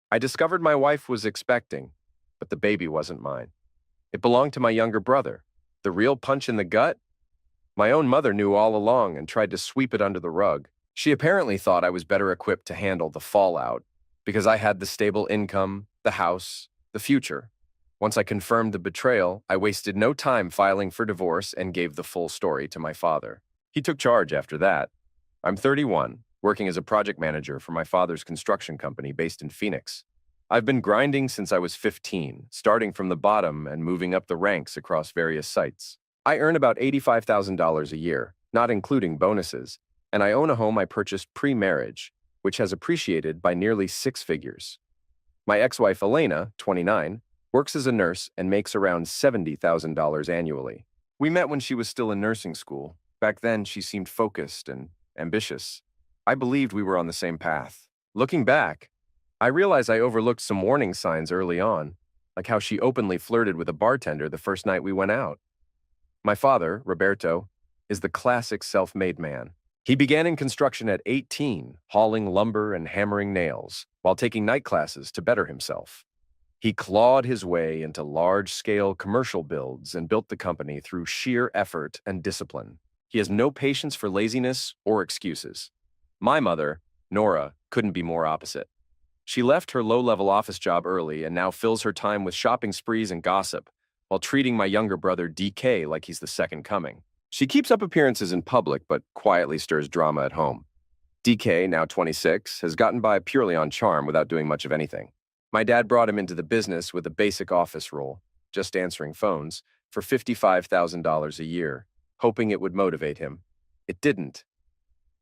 I discovered my wife was expecting, but the baby wasn't mine. It belonged to my younger brother. The real punch in the gut? My own mother knew all along and tried to sweep it under the rug. She apparently thought I was better equipped to handle the fallout because I had the stable income, the house, the future. Once I confirmed the betrayal, I wasted no time filing for divorce and gave the full story to my father. He took charge after that. I'm 31, working as a project manager for my father's construction company based in Phoenix. I've been grinding since I was 15, starting from the bottom and moving up the ranks across various sites. I earn about $85,000 a year, not including bonuses, and I own a home I purchased pre-marriage, which has appreciated by nearly 6 figures. My ex-wife Elena, 29, works as a nurse and makes around $70,000 annually. We met when she was still in nursing school. Back then, she seemed focused and ambitious. I believed we were on the same path. Looking back, I realize I overlooked some warning signs early on, like how she openly flirted with a bartender the first night we went out. My father, Roberto, is the classic self-made man. He began in construction at 18, hauling lumber and hammering nails, while taking night classes to better himself. He clawed his way into large-scale commercial builds and built the company through sheer effort and discipline. He has no patience for laziness or excuses. My mother, Nora, couldn't be more opposite. She left her low-level office job early and now fills her time with shopping sprees and gossip, while treating my younger brother DK like he's the second coming. She keeps up appearances in public, but quietly stirs drama at home. DK, now 26, has gotten by purely on charm without doing much of anything. My dad brought him into the business with a basic office role, just answering phones, for $55,000 a year, hoping it would motivate him. It didn't.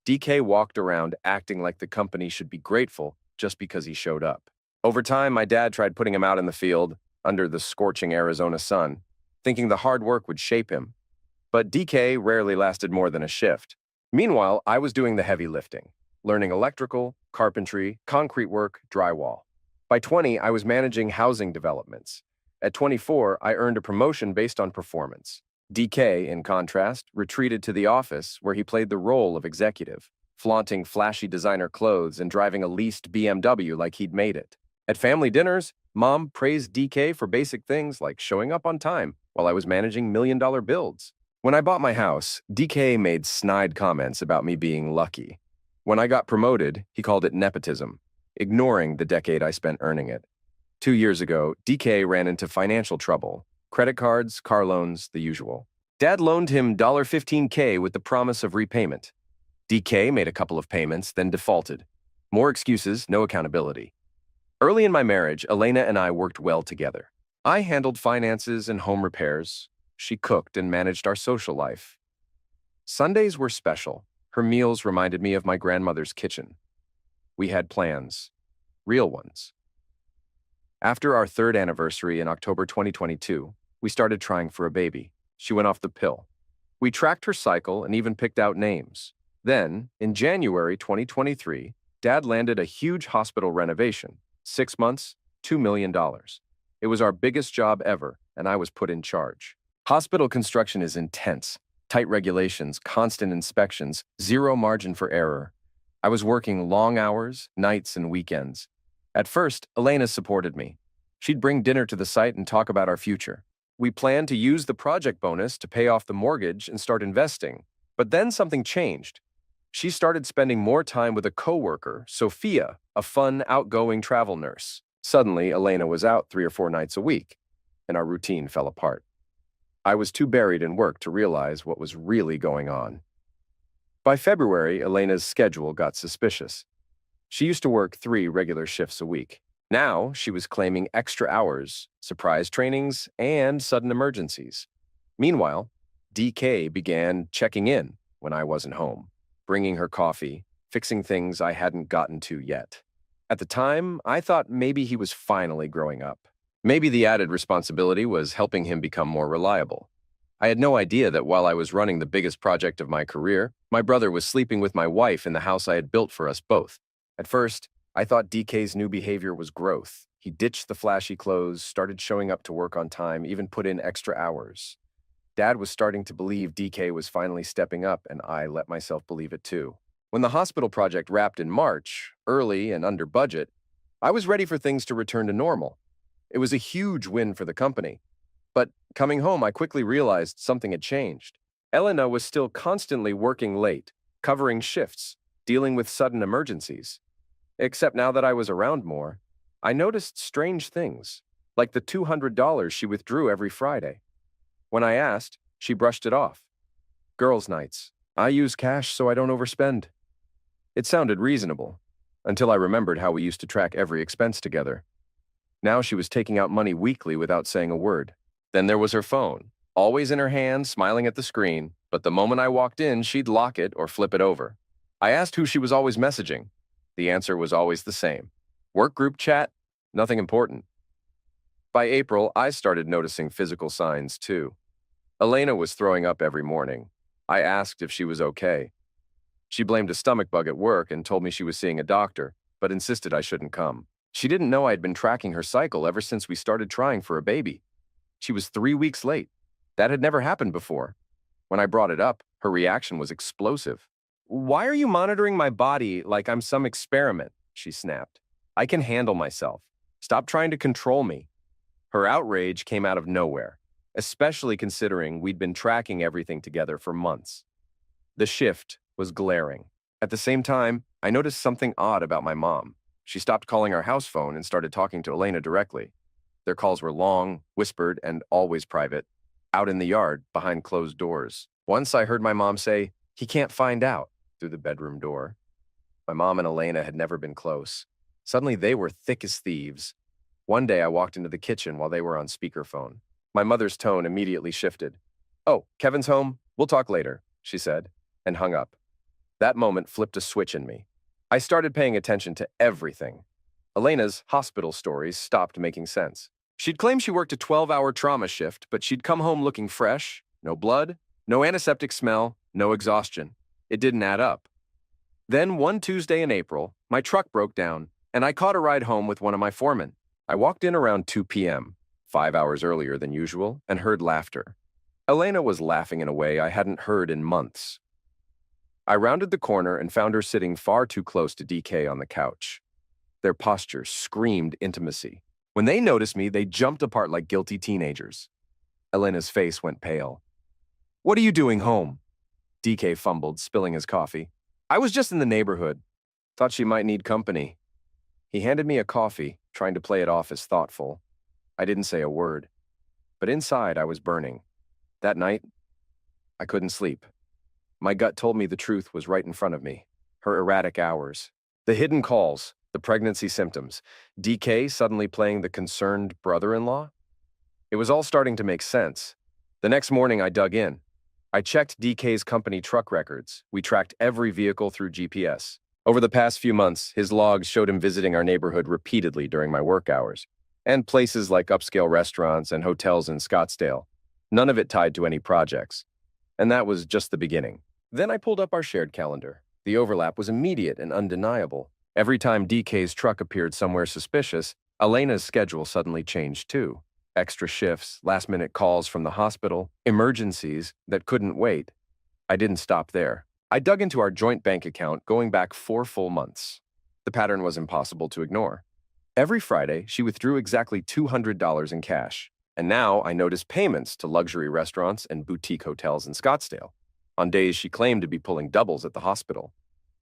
DK walked around acting like the company should be grateful just because he showed up. Over time, my dad tried putting him out in the field, under the scorching Arizona sun, thinking the hard work would shape him. But DK rarely lasted more than a shift. Meanwhile, I was doing the heavy lifting, learning electrical, carpentry, concrete work, drywall. By 20, I was managing housing developments. At 24, I earned a promotion based on performance. DK, in contrast, retreated to the office where he played the role of executive, flaunting flashy designer clothes and driving a leased BMW like he'd made it. At family dinners, Mom praised DK for basic things like showing up on time while I was managing million-dollar builds. When I bought my house, DK made snide comments about me being lucky. When I got promoted, he called it nepotism, ignoring the decade I spent earning it. 2 years ago, DK ran into financial trouble. Credit cards, car loans, the usual. Dad loaned him $15K with the promise of repayment. DK made a couple of payments, then defaulted. More excuses, no accountability. Early in my marriage, Elena and I worked well together. I handled finances and home repairs. She cooked and managed our social life. Sundays were special. Her meals reminded me of my grandmother's kitchen. We had plans, real ones. After our 3rd anniversary in October 2022, we started trying for a baby. She went off the pill. We tracked her cycle and even picked out names. Then, in January 2023, Dad landed a huge hospital renovation. 6 months, $2 million. It was our biggest job ever, and I was put in charge. Hospital construction is intense. Tight regulations, constant inspections, zero margin for error. I was working long hours, nights, and weekends. At first, Elena supported me. She'd bring dinner to the site and talk about our future. We planned to use the project bonus to pay off the mortgage and start investing. But then something changed. She started spending more time with a coworker, Sophia, a fun, outgoing travel nurse. Suddenly, Elena was out 3 or 4 nights a week, and our routine fell apart. I was too buried in work to realize what was really going on. By February, Elena's schedule got suspicious. She used to work 3 regular shifts a week. Now, she was claiming extra hours, surprise trainings, and sudden emergencies. Meanwhile, DK began checking in when I wasn't home, bringing her coffee, fixing things I hadn't gotten to yet. At the time, I thought maybe he was finally growing up. Maybe the added responsibility was helping him become more reliable. I had no idea that while I was running the biggest project of my career, my brother was sleeping with my wife in the house I had built for us both. At first, I thought DK's new behavior was growth. He ditched the flashy clothes, started showing up to work on time, even put in extra hours. Dad was starting to believe DK was finally stepping up, and I let myself believe it too. When the hospital project wrapped in March, early and under budget, I was ready for things to return to normal. It was a huge win for the company. But coming home, I quickly realized something had changed. Elena was still constantly working late, covering shifts, dealing with sudden emergencies. Except now that I was around more, I noticed strange things, like the $200 she withdrew every Friday. When I asked, she brushed it off. Girls' nights. I use cash so I don't overspend. It sounded reasonable, until I remembered how we used to track every expense together. Now she was taking out money weekly without saying a word. Then there was her phone, always in her hand, smiling at the screen, but the moment I walked in, she'd lock it or flip it over. I asked who she was always messaging. The answer was always the same. Work group chat? Nothing important. By April, I started noticing physical signs too. Elena was throwing up every morning. I asked if she was okay. She blamed a stomach bug at work and told me she was seeing a doctor, but insisted I shouldn't come. She didn't know I had been tracking her cycle ever since we started trying for a baby. She was 3 weeks late. That had never happened before. When I brought it up, her reaction was explosive. "Why are you monitoring my body like I'm some experiment?" she snapped. "I can handle myself. Stop trying to control me." Her outrage came out of nowhere, especially considering we'd been tracking everything together for months. The shift was glaring. At the same time, I noticed something odd about my mom. She stopped calling our house phone and started talking to Elena directly. Their calls were long, whispered, and always private, out in the yard, behind closed doors. Once I heard my mom say, "He can't find out," through the bedroom door. My mom and Elena had never been close. Suddenly, they were thick as thieves. One day, I walked into the kitchen while they were on speakerphone. My mother's tone immediately shifted. "Oh, Kevin's home? We'll talk later," she said, and hung up. That moment flipped a switch in me. I started paying attention to everything. Elena's hospital stories stopped making sense. She'd claim she worked a 12-hour trauma shift, but she'd come home looking fresh, no blood, no antiseptic smell, no exhaustion. It didn't add up. Then one Tuesday in April, my truck broke down, and I caught a ride home with one of my foremen. I walked in around 2 p.m., 5 hours earlier than usual, and heard laughter. Elena was laughing in a way I hadn't heard in months. I rounded the corner and found her sitting far too close to DK on the couch. Their posture screamed intimacy. When they noticed me, they jumped apart like guilty teenagers. Elena's face went pale. "What are you doing home?" DK fumbled, spilling his coffee. "I was just in the neighborhood. Thought she might need company." He handed me a coffee, trying to play it off as thoughtful. I didn't say a word. But inside, I was burning. That night, I couldn't sleep. My gut told me the truth was right in front of me. Her erratic hours. The hidden calls. The pregnancy symptoms. DK suddenly playing the concerned brother-in-law? It was all starting to make sense. The next morning, I dug in. I checked DK's company truck records. We tracked every vehicle through GPS. Over the past few months, his logs showed him visiting our neighborhood repeatedly during my work hours, and places like upscale restaurants and hotels in Scottsdale. None of it tied to any projects. And that was just the beginning. Then I pulled up our shared calendar. The overlap was immediate and undeniable. Every time DK's truck appeared somewhere suspicious, Elena's schedule suddenly changed too. Extra shifts, last-minute calls from the hospital, emergencies that couldn't wait. I didn't stop there. I dug into our joint bank account going back 4 full months. The pattern was impossible to ignore. Every Friday, she withdrew exactly $200 in cash. And now I noticed payments to luxury restaurants and boutique hotels in Scottsdale. On days she claimed to be pulling doubles at the hospital.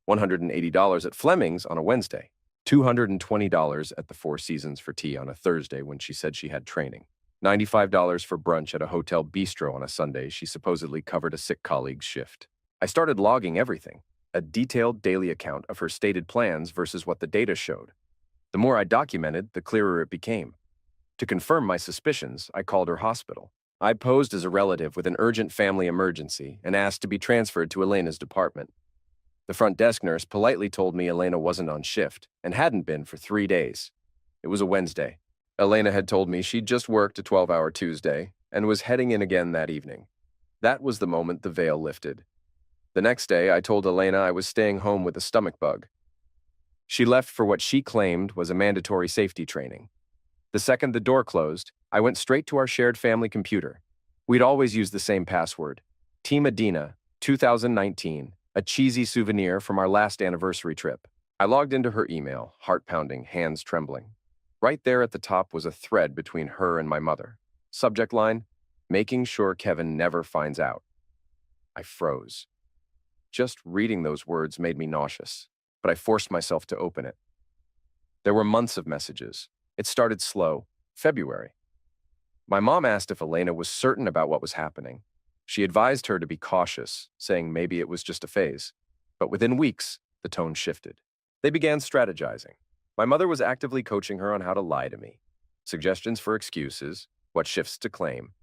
$180 at Fleming's on a Wednesday, $220 at the Four Seasons for tea on a Thursday when she said she had training, $95 for brunch at a hotel bistro on a Sunday she supposedly covered a sick colleague's shift. I started logging everything, a detailed daily account of her stated plans versus what the data showed. The more I documented, the clearer it became. To confirm my suspicions, I called her hospital. I posed as a relative with an urgent family emergency and asked to be transferred to Elena's department. The front desk nurse politely told me Elena wasn't on shift and hadn't been for 3 days. It was a Wednesday. Elena had told me she'd just worked a 12-hour Tuesday and was heading in again that evening. That was the moment the veil lifted. The next day, I told Elena I was staying home with a stomach bug. She left for what she claimed was a mandatory safety training. The second the door closed, I went straight to our shared family computer. We'd always used the same password. Team Adina, 2019. A cheesy souvenir from our last anniversary trip. I logged into her email, heart pounding, hands trembling. Right there at the top was a thread between her and my mother. Subject line, making sure Kevin never finds out. I froze. Just reading those words made me nauseous, but I forced myself to open it. There were months of messages. It started slow, February. My mom asked if Elena was certain about what was happening. She advised her to be cautious, saying maybe it was just a phase. But within weeks, the tone shifted. They began strategizing. My mother was actively coaching her on how to lie to me. Suggestions for excuses, what shifts to claim,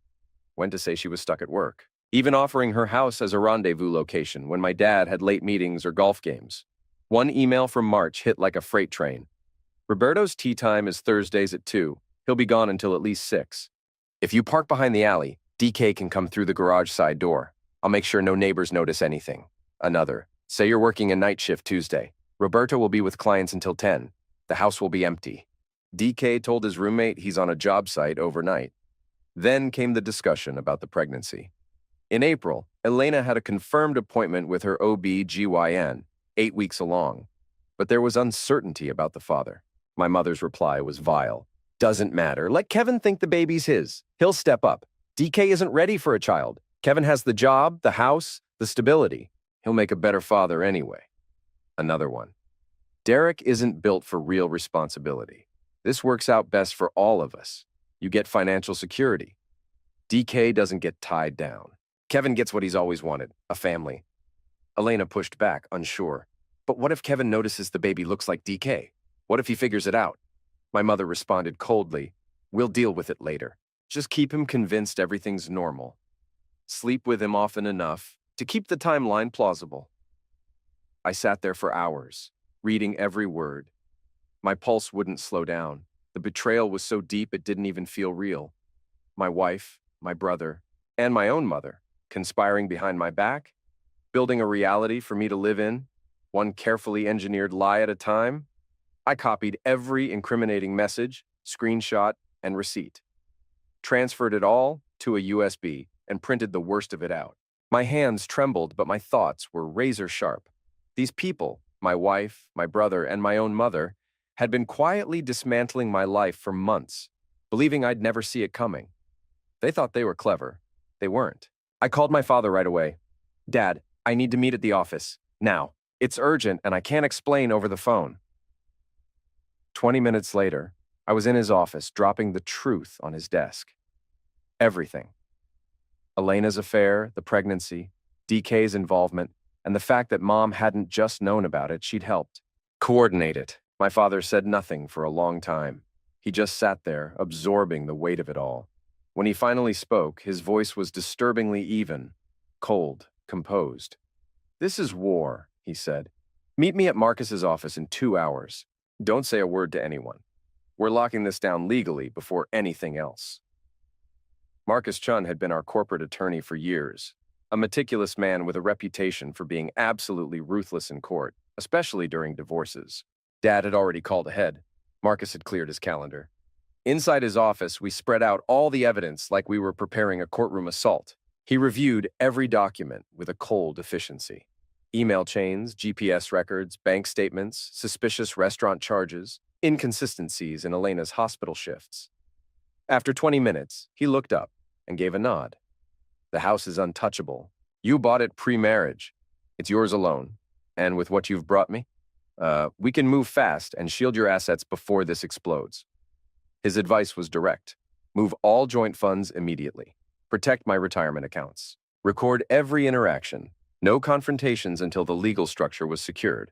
when to say she was stuck at work, even offering her house as a rendezvous location when my dad had late meetings or golf games. One email from March hit like a freight train. Roberto's tea time is Thursdays at 2. He'll be gone until at least 6. If you park behind the alley, DK can come through the garage side door. I'll make sure no neighbors notice anything. Another. Say you're working a night shift Tuesday. Roberto will be with clients until 10. The house will be empty. DK told his roommate he's on a job site overnight. Then came the discussion about the pregnancy. In April, Elena had a confirmed appointment with her OB/GYN, 8 weeks along. But there was uncertainty about the father. My mother's reply was vile. Doesn't matter. Let Kevin think the baby's his. He'll step up. DK isn't ready for a child. Kevin has the job, the house, the stability. He'll make a better father anyway. Another one. Derek isn't built for real responsibility. This works out best for all of us. You get financial security. DK doesn't get tied down. Kevin gets what he's always wanted, a family. Elena pushed back, unsure. But what if Kevin notices the baby looks like DK? What if he figures it out? My mother responded coldly, we'll deal with it later. Just keep him convinced everything's normal. Sleep with him often enough to keep the timeline plausible. I sat there for hours, reading every word. My pulse wouldn't slow down. The betrayal was so deep it didn't even feel real. My wife, my brother, and my own mother, conspiring behind my back, building a reality for me to live in, one carefully engineered lie at a time. I copied every incriminating message, screenshot, and receipt. Transferred it all to a USB and printed the worst of it out. My hands trembled, but my thoughts were razor sharp. These people, my wife, my brother, and my own mother, had been quietly dismantling my life for months, believing I'd never see it coming. They thought they were clever. They weren't. I called my father right away. Dad, I need to meet at the office. Now. It's urgent and I can't explain over the phone. 20 minutes later, I was in his office, dropping the truth on his desk. Everything. Elena's affair, the pregnancy, DK's involvement, and the fact that Mom hadn't just known about it, she'd helped. Coordinate it. My father said nothing for a long time. He just sat there, absorbing the weight of it all. When he finally spoke, his voice was disturbingly even, cold, composed. This is war, he said. Meet me at Marcus's office in 2 hours. Don't say a word to anyone. We're locking this down legally before anything else. Marcus Chun had been our corporate attorney for years, a meticulous man with a reputation for being absolutely ruthless in court, especially during divorces. Dad had already called ahead. Marcus had cleared his calendar. Inside his office, we spread out all the evidence like we were preparing a courtroom assault. He reviewed every document with a cold efficiency. Email chains, GPS records, bank statements, suspicious restaurant charges, inconsistencies in Elena's hospital shifts. After 20 minutes, he looked up and gave a nod. The house is untouchable. You bought it pre-marriage. It's yours alone. And with what you've brought me, we can move fast and shield your assets before this explodes. His advice was direct. Move all joint funds immediately. Protect my retirement accounts. Record every interaction. No confrontations until the legal structure was secured.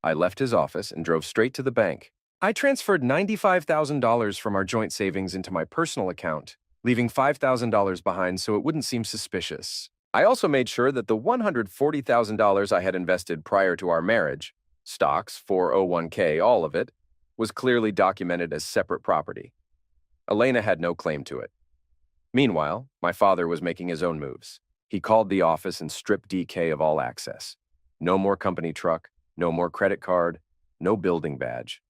I left his office and drove straight to the bank. I transferred $95,000 from our joint savings into my personal account, leaving $5,000 behind so it wouldn't seem suspicious. I also made sure that the $140,000 I had invested prior to our marriage, stocks, 401k, all of it, was clearly documented as separate property. Elena had no claim to it. Meanwhile, my father was making his own moves. He called the office and stripped DK of all access. No more company truck, no more credit card, no building badge.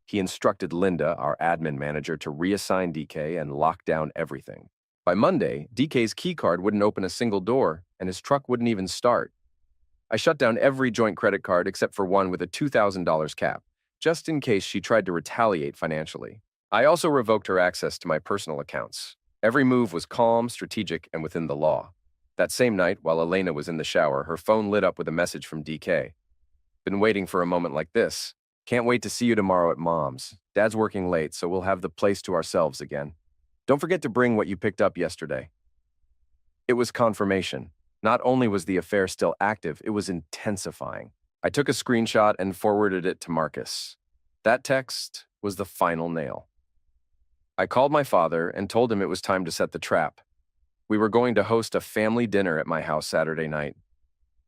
He instructed Linda, our admin manager, to reassign DK and lock down everything. By Monday, DK's key card wouldn't open a single door, and his truck wouldn't even start. I shut down every joint credit card except for one with a $2,000 cap, just in case she tried to retaliate financially. I also revoked her access to my personal accounts. Every move was calm, strategic, and within the law. That same night, while Elena was in the shower, her phone lit up with a message from DK. Been waiting for a moment like this. Can't wait to see you tomorrow at Mom's. Dad's working late, so we'll have the place to ourselves again. Don't forget to bring what you picked up yesterday. It was confirmation. Not only was the affair still active, it was intensifying. I took a screenshot and forwarded it to Marcus. That text was the final nail. I called my father and told him it was time to set the trap. We were going to host a family dinner at my house Saturday night.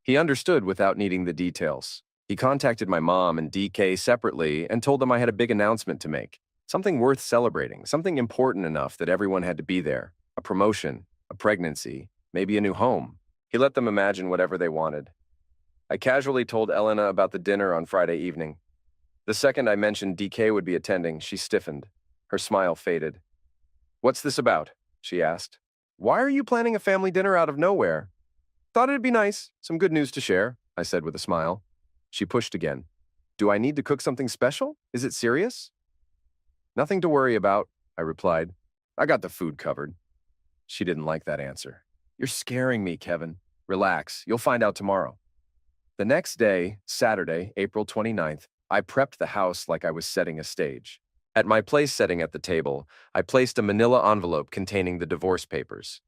He understood without needing the details. He contacted my mom and DK separately and told them I had a big announcement to make. Something worth celebrating, something important enough that everyone had to be there. A promotion, a pregnancy, maybe a new home. He let them imagine whatever they wanted. I casually told Elena about the dinner on Friday evening. The second I mentioned DK would be attending, she stiffened. Her smile faded. "What's this about?" she asked. "Why are you planning a family dinner out of nowhere?" "Thought it'd be nice, some good news to share," I said with a smile. She pushed again. "Do I need to cook something special? Is it serious?" "Nothing to worry about," I replied. "I got the food covered." She didn't like that answer. "You're scaring me, Kevin. Relax, you'll find out tomorrow." The next day, Saturday, April 29th, I prepped the house like I was setting a stage. At my place setting at the table, I placed a manila envelope containing the divorce papers.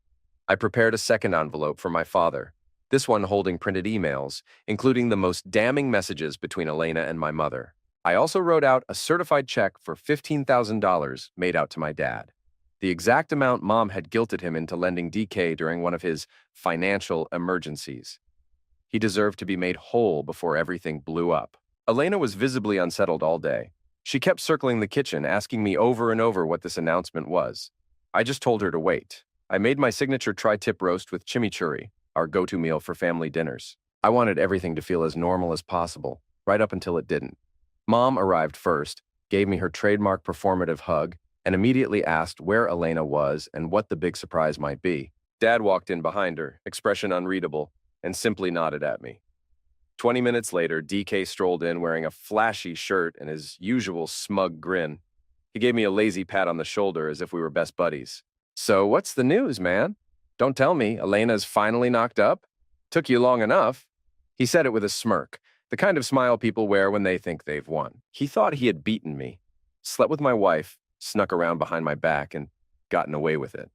I prepared a second envelope for my father, this one holding printed emails, including the most damning messages between Elena and my mother. I also wrote out a certified check for $15,000 made out to my dad, the exact amount Mom had guilted him into lending DK during one of his financial emergencies. He deserved to be made whole before everything blew up. Elena was visibly unsettled all day. She kept circling the kitchen, asking me over and over what this announcement was. I just told her to wait. I made my signature tri-tip roast with chimichurri, our go-to meal for family dinners. I wanted everything to feel as normal as possible, right up until it didn't. Mom arrived first, gave me her trademark performative hug, and immediately asked where Elena was and what the big surprise might be. Dad walked in behind her, expression unreadable, and simply nodded at me. 20 minutes later, DK strolled in wearing a flashy shirt and his usual smug grin. He gave me a lazy pat on the shoulder as if we were best buddies. "So what's the news, man? Don't tell me Elena's finally knocked up? Took you long enough." He said it with a smirk, the kind of smile people wear when they think they've won. He thought he had beaten me, slept with my wife, snuck around behind my back, and gotten away with it.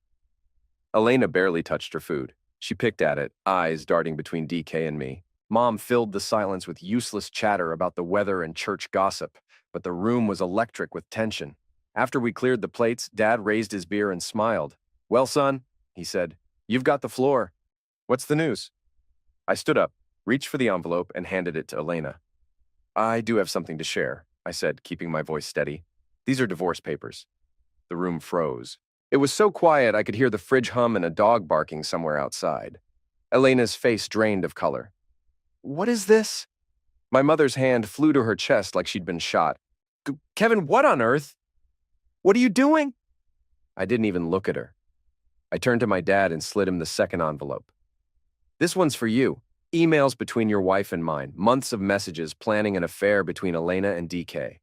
Elena barely touched her food. She picked at it, eyes darting between DK and me. Mom filled the silence with useless chatter about the weather and church gossip, but the room was electric with tension. After we cleared the plates, Dad raised his beer and smiled. "Well, son," he said, "you've got the floor. What's the news?" I stood up, reached for the envelope, and handed it to Elena. "I do have something to share," I said, keeping my voice steady. "These are divorce papers." The room froze. It was so quiet I could hear the fridge hum and a dog barking somewhere outside. Elena's face drained of color. "What is this?" My mother's hand flew to her chest like she'd been shot. "Kevin, what on earth? What are you doing?" I didn't even look at her. I turned to my dad and slid him the second envelope. "This one's for you. Emails between your wife and mine, months of messages planning an affair between Elena and DK.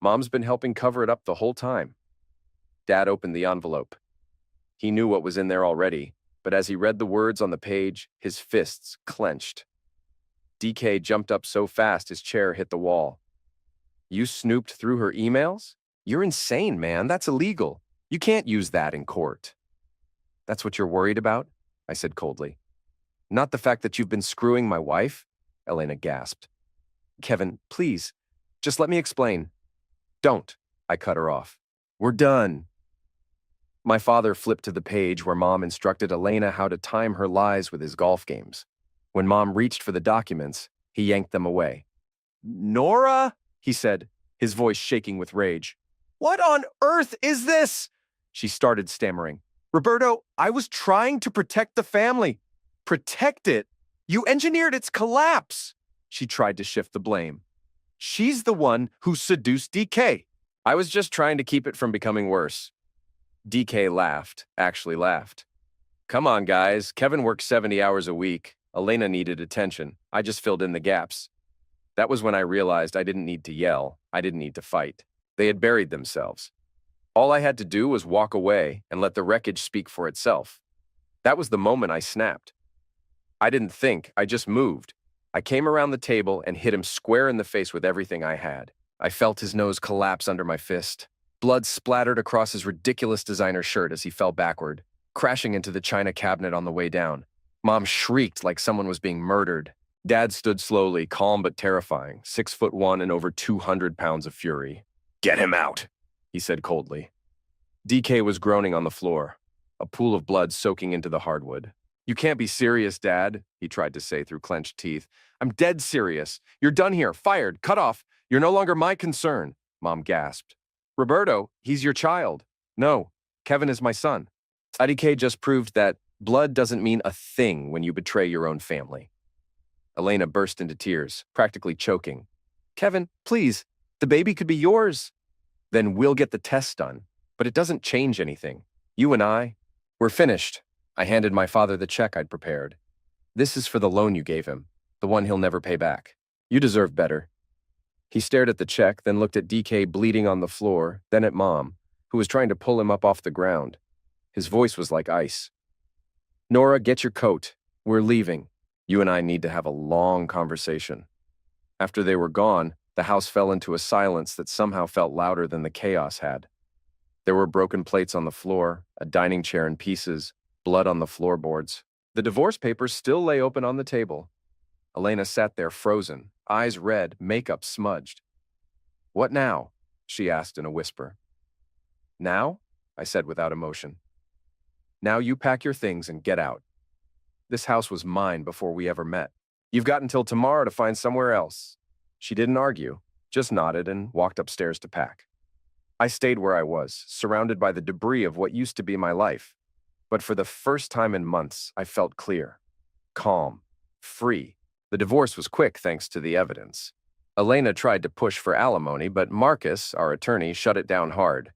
Mom's been helping cover it up the whole time." Dad opened the envelope. He knew what was in there already, but as he read the words on the page, his fists clenched. DK jumped up so fast his chair hit the wall. "You snooped through her emails? You're insane, man. That's illegal. You can't use that in court." "That's what you're worried about?" I said coldly. "Not the fact that you've been screwing my wife?" Elena gasped. "Kevin, please, just let me explain." "Don't," I cut her off. "We're done." My father flipped to the page where Mom instructed Elena how to time her lies with his golf games. When Mom reached for the documents, he yanked them away. "Nora," he said, his voice shaking with rage. "What on earth is this?" She started stammering. "Roberto, I was trying to protect the family." "Protect it? You engineered its collapse." She tried to shift the blame. "She's the one who seduced DK. I was just trying to keep it from becoming worse." DK laughed, actually laughed. "Come on, guys. Kevin works 70 hours a week. Elena needed attention. I just filled in the gaps. That was when I realized I didn't need to yell. I didn't need to fight. They had buried themselves. All I had to do was walk away and let the wreckage speak for itself. That was the moment I snapped. I didn't think, I just moved. I came around the table and hit him square in the face with everything I had. I felt his nose collapse under my fist. Blood splattered across his ridiculous designer shirt as he fell backward, crashing into the china cabinet on the way down. Mom shrieked like someone was being murdered. Dad stood slowly, calm but terrifying, 6'1" and over 200 pounds of fury. "Get him out," he said coldly. DK was groaning on the floor, a pool of blood soaking into the hardwood. "You can't be serious, Dad," he tried to say through clenched teeth. "I'm dead serious. You're done here, fired, cut off. You're no longer my concern," Mom gasped. "Roberto, he's your child." "No, Kevin is my son." IDK just proved that blood doesn't mean a thing when you betray your own family. Elena burst into tears, practically choking. "Kevin, please, the baby could be yours." "Then we'll get the test done, but it doesn't change anything. You and we're finished." I handed my father the check I'd prepared. "This is for the loan you gave him, the one he'll never pay back. You deserve better." He stared at the check, then looked at DK bleeding on the floor, then at Mom, who was trying to pull him up off the ground. His voice was like ice. "Nora, get your coat. We're leaving. You and I need to have a long conversation." After they were gone, the house fell into a silence that somehow felt louder than the chaos had. There were broken plates on the floor, a dining chair in pieces, blood on the floorboards. The divorce papers still lay open on the table. Elena sat there frozen, eyes red, makeup smudged. "What now?" she asked in a whisper. "Now?" I said without emotion. "Now you pack your things and get out. This house was mine before we ever met. You've got until tomorrow to find somewhere else." She didn't argue, just nodded and walked upstairs to pack. I stayed where I was, surrounded by the debris of what used to be my life. But for the first time in months, I felt clear, calm, free. The divorce was quick thanks to the evidence. Elena tried to push for alimony, but Marcus, our attorney, shut it down hard.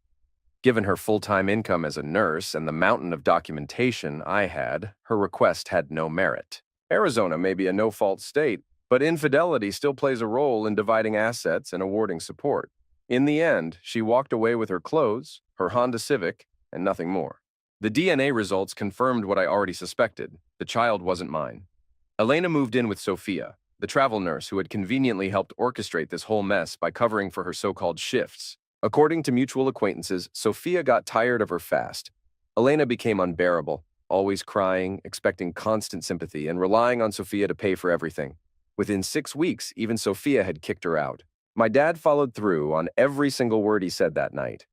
Given her full-time income as a nurse and the mountain of documentation I had, her request had no merit. Arizona may be a no-fault state, but infidelity still plays a role in dividing assets and awarding support. In the end, she walked away with her clothes, her Honda Civic, and nothing more. The DNA results confirmed what I already suspected. The child wasn't mine. Elena moved in with Sophia, the travel nurse who had conveniently helped orchestrate this whole mess by covering for her so-called shifts. According to mutual acquaintances, Sophia got tired of her fast. Elena became unbearable, always crying, expecting constant sympathy, and relying on Sophia to pay for everything. Within 6 weeks, even Sophia had kicked her out. My dad followed through on every single word he said that night.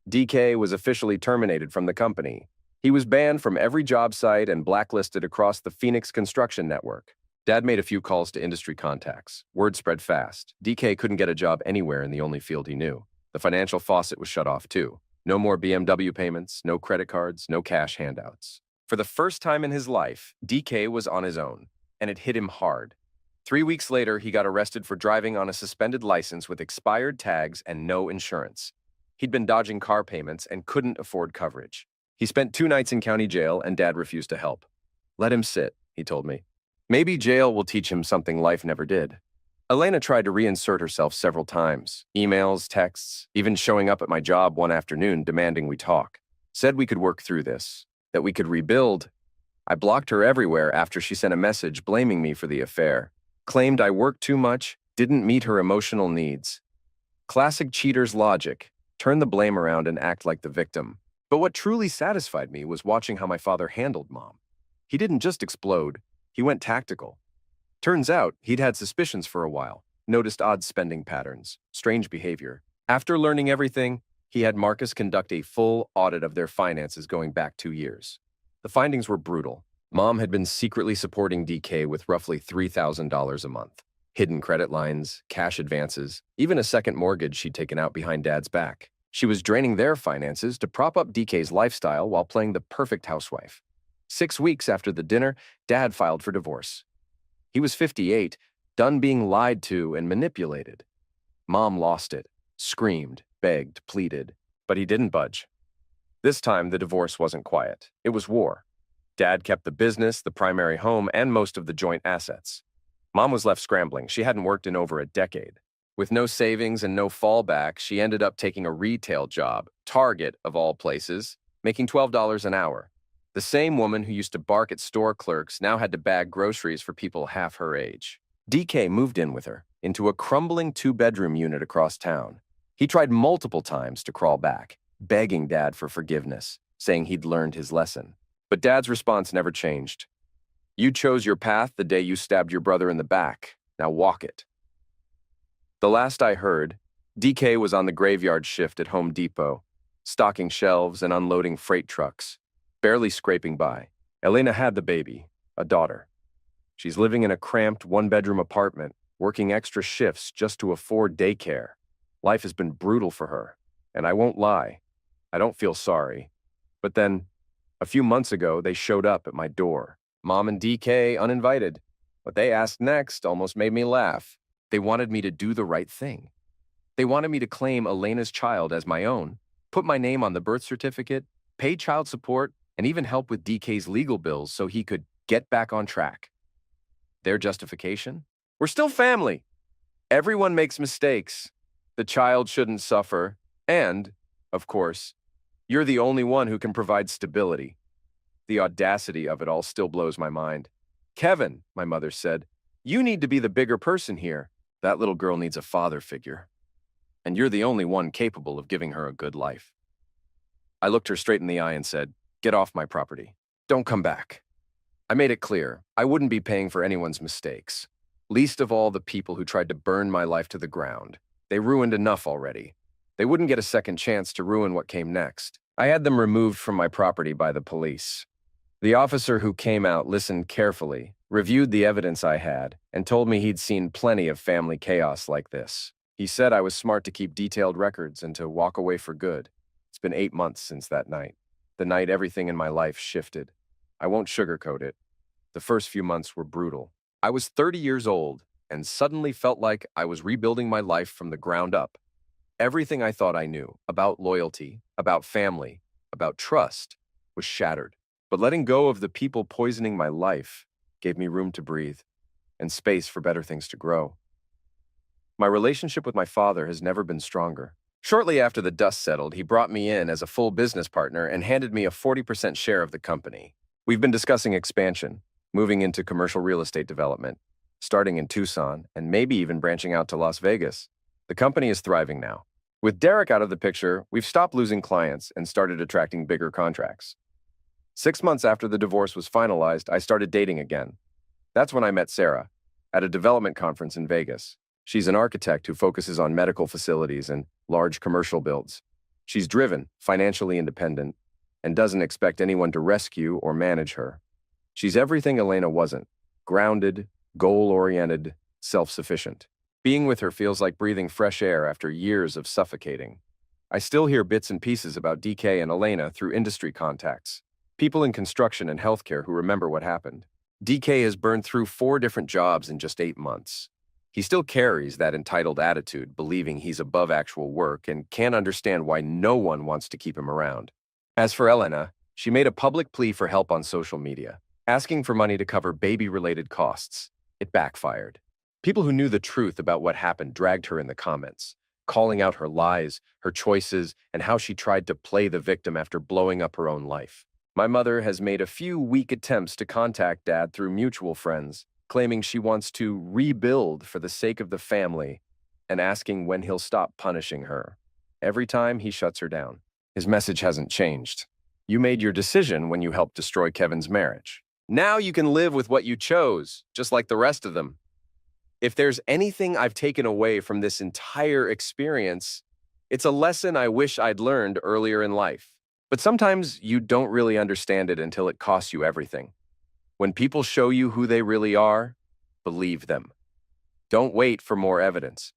DK was officially terminated from the company. He was banned from every job site and blacklisted across the Phoenix construction network. Dad made a few calls to industry contacts. Word spread fast. DK couldn't get a job anywhere in the only field he knew. The financial faucet was shut off too. No more BMW payments, no credit cards, no cash handouts. For the first time in his life, DK was on his own, and it hit him hard. 3 weeks later, he got arrested for driving on a suspended license with expired tags and no insurance. He'd been dodging car payments and couldn't afford coverage. He spent 2 nights in county jail, and Dad refused to help. "Let him sit," he told me. "Maybe jail will teach him something life never did." Elena tried to reinsert herself several times. Emails, texts, even showing up at my job one afternoon demanding we talk. Said we could work through this, that we could rebuild. I blocked her everywhere after she sent a message blaming me for the affair. Claimed I worked too much, didn't meet her emotional needs. Classic cheater's logic. Turn the blame around and act like the victim. But what truly satisfied me was watching how my father handled Mom. He didn't just explode, he went tactical. Turns out, he'd had suspicions for a while, noticed odd spending patterns, strange behavior. After learning everything, he had Marcus conduct a full audit of their finances going back 2 years. The findings were brutal. Mom had been secretly supporting DK with roughly $3,000 a month. Hidden credit lines, cash advances, even a second mortgage she'd taken out behind Dad's back. She was draining their finances to prop up DK's lifestyle while playing the perfect housewife. 6 weeks after the dinner, Dad filed for divorce. He was 58, done being lied to and manipulated. Mom lost it, screamed, begged, pleaded, but he didn't budge. This time, the divorce wasn't quiet. It was war. Dad kept the business, the primary home, and most of the joint assets. Mom was left scrambling. She hadn't worked in over a decade. With no savings and no fallback, she ended up taking a retail job, Target of all places, making $12 an hour. The same woman who used to bark at store clerks now had to bag groceries for people half her age. DK moved in with her, into a crumbling two-bedroom unit across town. He tried multiple times to crawl back, begging Dad for forgiveness, saying he'd learned his lesson. But Dad's response never changed. You chose your path the day you stabbed your brother in the back. Now walk it. The last I heard, DK was on the graveyard shift at Home Depot, stocking shelves and unloading freight trucks, barely scraping by. Elena had the baby, a daughter. She's living in a cramped one-bedroom apartment, working extra shifts just to afford daycare. Life has been brutal for her, and I won't lie, I don't feel sorry. But then, a few months ago, they showed up at my door. Mom and DK uninvited. What they asked next almost made me laugh. They wanted me to do the right thing. They wanted me to claim Elena's child as my own, put my name on the birth certificate, pay child support, and even help with DK's legal bills so he could get back on track. Their justification? We're still family. Everyone makes mistakes. The child shouldn't suffer. And, of course, you're the only one who can provide stability. The audacity of it all still blows my mind. Kevin, my mother said, you need to be the bigger person here. That little girl needs a father figure. And you're the only one capable of giving her a good life. I looked her straight in the eye and said, get off my property. Don't come back. I made it clear I wouldn't be paying for anyone's mistakes, least of all the people who tried to burn my life to the ground. They ruined enough already. They wouldn't get a second chance to ruin what came next. I had them removed from my property by the police. The officer who came out listened carefully, reviewed the evidence I had, and told me he'd seen plenty of family chaos like this. He said I was smart to keep detailed records and to walk away for good. It's been 8 months since that night. The night everything in my life shifted. I won't sugarcoat it. The first few months were brutal. I was 30 years old and suddenly felt like I was rebuilding my life from the ground up. Everything I thought I knew about loyalty, about family, about trust was shattered. But letting go of the people poisoning my life gave me room to breathe and space for better things to grow. My relationship with my father has never been stronger. Shortly after the dust settled, he brought me in as a full business partner and handed me a 40% share of the company. We've been discussing expansion, moving into commercial real estate development, starting in Tucson, and maybe even branching out to Las Vegas. The company is thriving now. With Derek out of the picture, we've stopped losing clients and started attracting bigger contracts. 6 months after the divorce was finalized, I started dating again. That's when I met Sarah at a development conference in Vegas. She's an architect who focuses on medical facilities and large commercial builds. She's driven, financially independent, and doesn't expect anyone to rescue or manage her. She's everything Elena wasn't: grounded, goal-oriented, self-sufficient. Being with her feels like breathing fresh air after years of suffocating. I still hear bits and pieces about DK and Elena through industry contacts. People in construction and healthcare who remember what happened. DK has burned through 4 different jobs in just 8 months. He still carries that entitled attitude, believing he's above actual work, and can't understand why no one wants to keep him around. As for Elena, she made a public plea for help on social media, asking for money to cover baby-related costs. It backfired. People who knew the truth about what happened dragged her in the comments, calling out her lies, her choices, and how she tried to play the victim after blowing up her own life. My mother has made a few weak attempts to contact Dad through mutual friends, claiming she wants to rebuild for the sake of the family and asking when he'll stop punishing her. Every time he shuts her down. His message hasn't changed. You made your decision when you helped destroy Kevin's marriage. Now you can live with what you chose, just like the rest of them. If there's anything I've taken away from this entire experience, it's a lesson I wish I'd learned earlier in life. But sometimes you don't really understand it until it costs you everything. When people show you who they really are, believe them. Don't wait for more evidence.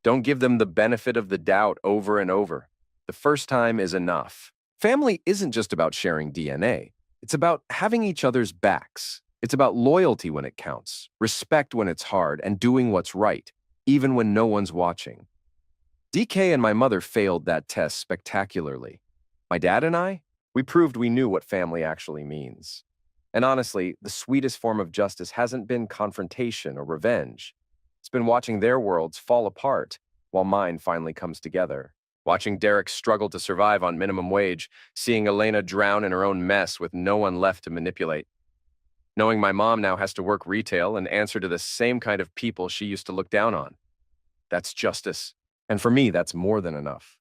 Don't give them the benefit of the doubt over and over. The first time is enough. Family isn't just about sharing DNA. It's about having each other's backs. It's about loyalty when it counts, respect when it's hard, and doing what's right, even when no one's watching. DK and my mother failed that test spectacularly. My dad and I, we proved we knew what family actually means. And honestly, the sweetest form of justice hasn't been confrontation or revenge. It's been watching their worlds fall apart while mine finally comes together. Watching Derek struggle to survive on minimum wage, seeing Elena drown in her own mess with no one left to manipulate. Knowing my mom now has to work retail and answer to the same kind of people she used to look down on. That's justice. And for me, that's more than enough.